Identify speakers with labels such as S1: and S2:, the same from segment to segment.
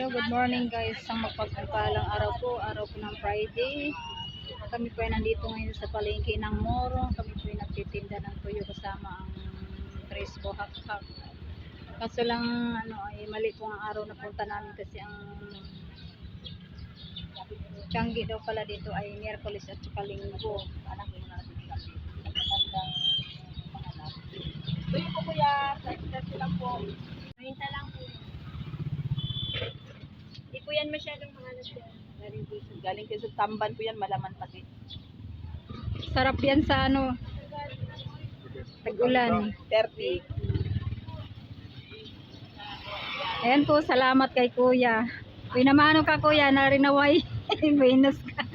S1: Hello, good morning guys. Isang magpagpalang araw po ng Friday. Kami po ay nandito ngayon sa palengke ng Morong. Kami po ay nagtitinda ng tuyo kasama ang Crispo Hak-Hak. Kaso lang ay mali po ang araw na punta namin kasi ang Tianggi daw pala dito ay Miyerkules at saka Linggo.
S2: Tuyo po kuya, sa lang po. Minta lang po. Hindi po yan masyadong mahalas yan. Galing kayo sa Tamban po yan, malaman pati.
S1: Sarap yan sa tag-ulan.
S2: 30.
S1: Ayan po, salamat kay kuya. Pinamano ka kuya, narinaway. Venus ka.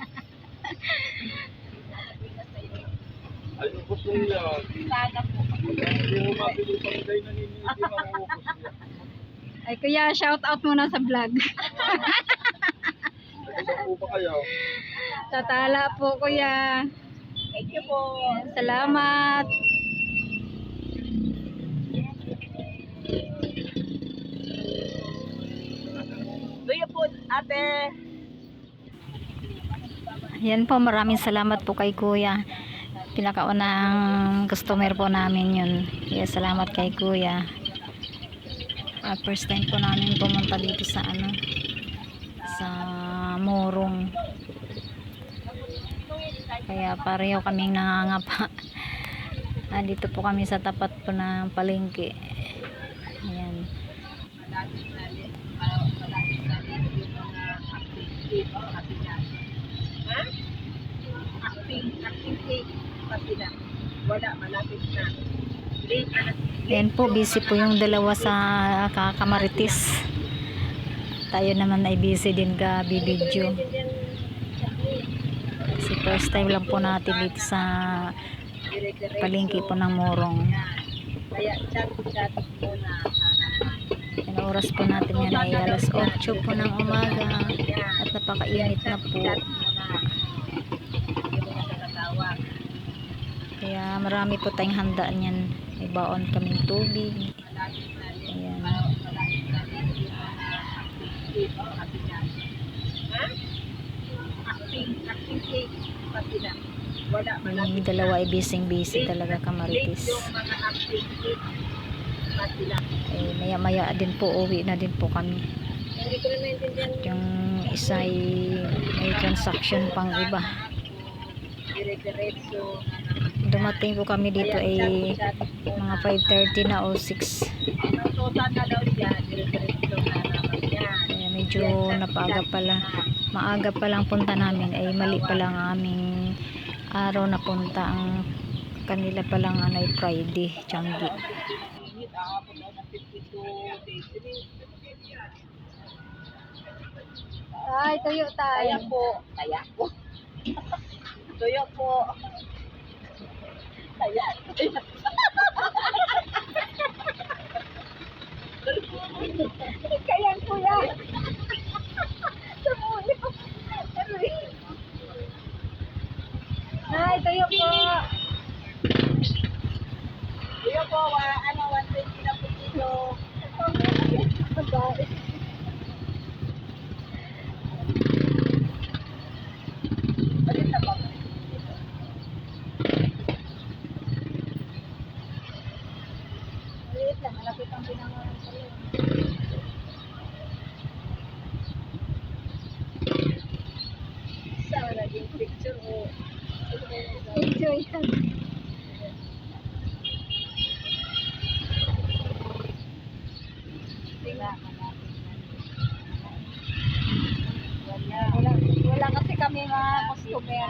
S3: Ay, ubos mo yan.
S2: Saga po.
S3: Hindi mo mabili pang day na niniti, mauubos yan.
S1: Ay kuya, shout out muna sa vlog.
S3: Nagkasang po ba kayo?
S1: Tatala po kuya.
S2: Thank you po.
S1: Salamat.
S2: Tuyo po, ate.
S1: Yan po, maraming salamat po kay kuya. Pinakaunang customer po namin yun. Kaya salamat kay kuya. First time po namin pumunta dito sa sa Morong. Kaya pareho kaming nangangapa. Dito po kami sa tapat po ng palengke. Ayan.
S2: Acting pati na. Wala, malapit na.
S1: Ayan po, busy po yung dalawa sa kakamaritis. Tayo naman ay busy din ka bibidyo. Kasi first time lang po natin dito sa palengke po ng Morong.
S2: Kaya chat muna.
S1: Yan, oras po natin yan ay alas 8 po ng umaga at napakainit na po. Kaya marami po tayong handaan yan. May baon kaming tubig. Ayan. Yung dalawa ay busy talaga kamaritis. Maya maya din po uwi na din po kami. At yung isa ay may transaction pang iba. Dumating po kami dito ay mga 5:30 na o 6. Kaya medyo napaga pala. Maaga pa lang punta namin ay mali pa lang ang aming araw na punta. Ang kanila pa lang ay Friday, Tianggi. Ay, tuyo tayo.
S2: Kaya po. Tuyo po. Kaya. Kaya kuya.
S1: Ay, tuyo po.
S2: Tuyo po, 120 na po kilo.
S1: Malapit ang pinangalan sa'yo.
S2: Saan naging picture mo?
S1: Enjoy yan. Wala kasi kami mga customer.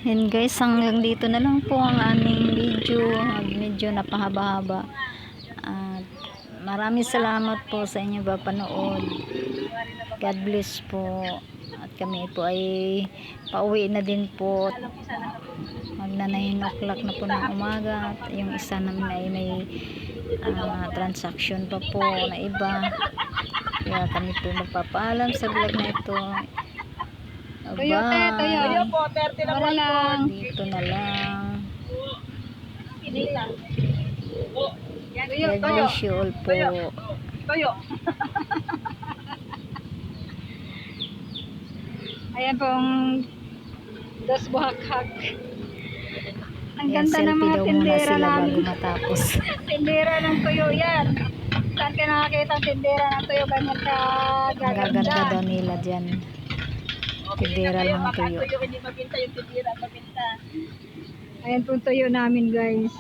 S1: Yan guys, hanggang dito na lang po ang aming video. Medyo napahaba-haba. At maraming salamat po sa inyo ba panood. God bless po. At kami po ay pauwi na din po. Magna 9 o'clock na po ng umaga. At yung isa namin ay may transaction pa po na iba. Kaya kami po magpapaalam sa vlog na ito.
S2: Tuyo po, 30 na po.
S1: Dito na lang.
S2: Nila. Oh, yan. Tuyo,
S1: God
S2: tuyo.
S1: bless you all po.
S2: Tuyo.
S4: Ayan pong Dos Buhakhak. Ang
S1: Yan,
S4: ganda ng
S1: selfie
S4: mga
S1: daw muna
S4: tindera
S1: sila
S4: namin.
S1: bago matapos.
S4: Tindera ng tuyo yan. Saan ka nakakita ang tindera ng tuyo? Ganyan ka
S1: Ang gaganda
S4: gaganda.
S1: daw nila dyan. Tindera
S2: Kayo,
S1: ng
S2: baka
S1: tuyo.
S2: tuyo hindi mabinta yung tindira mabinta.
S4: Ayan pong tuyo namin guys.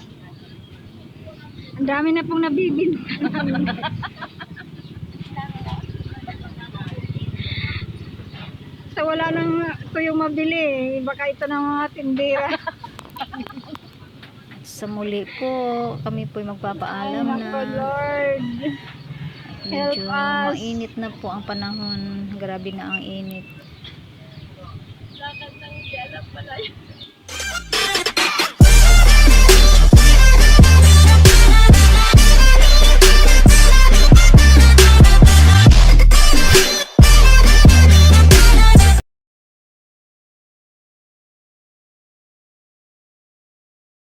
S4: Ang dami na pong nabibinta namin. So wala nang tuyo mabili. Baka ito ng mga tindera.
S1: Sa muli po, kami po'y
S4: Ay,
S1: magpapaalam
S4: nako,
S1: na.
S4: Lord.
S1: Medyo
S4: help us.
S1: mainit na po ang panahon. Grabe nga ang init.
S2: Lakad ng yalang pala yun.